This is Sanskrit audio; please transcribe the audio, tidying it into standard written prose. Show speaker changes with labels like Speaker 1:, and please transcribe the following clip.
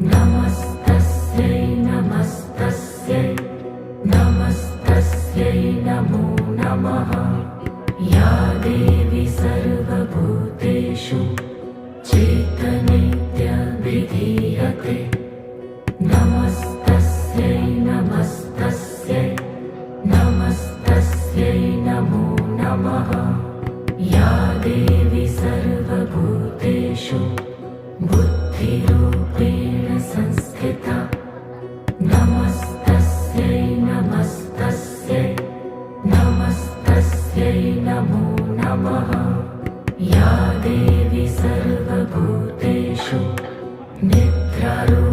Speaker 1: नमस्तस्यै नमस्तस्यै नमस्तस्यै नमो नमः। या देवी सर्वभूतेषु चेतनेत्यभिधीयते। नमस्तस्यै नमस्तस्यै नमस्तस्यै नमो नमः। या देवी सर्वभूतेषु बुद्धिरूपेण संस्थिता। नमस्तस्यै नमस्तस्यै नमस्तस्यै नमो नमः। या देवी सर्वभूतेषु निद्रारूपेण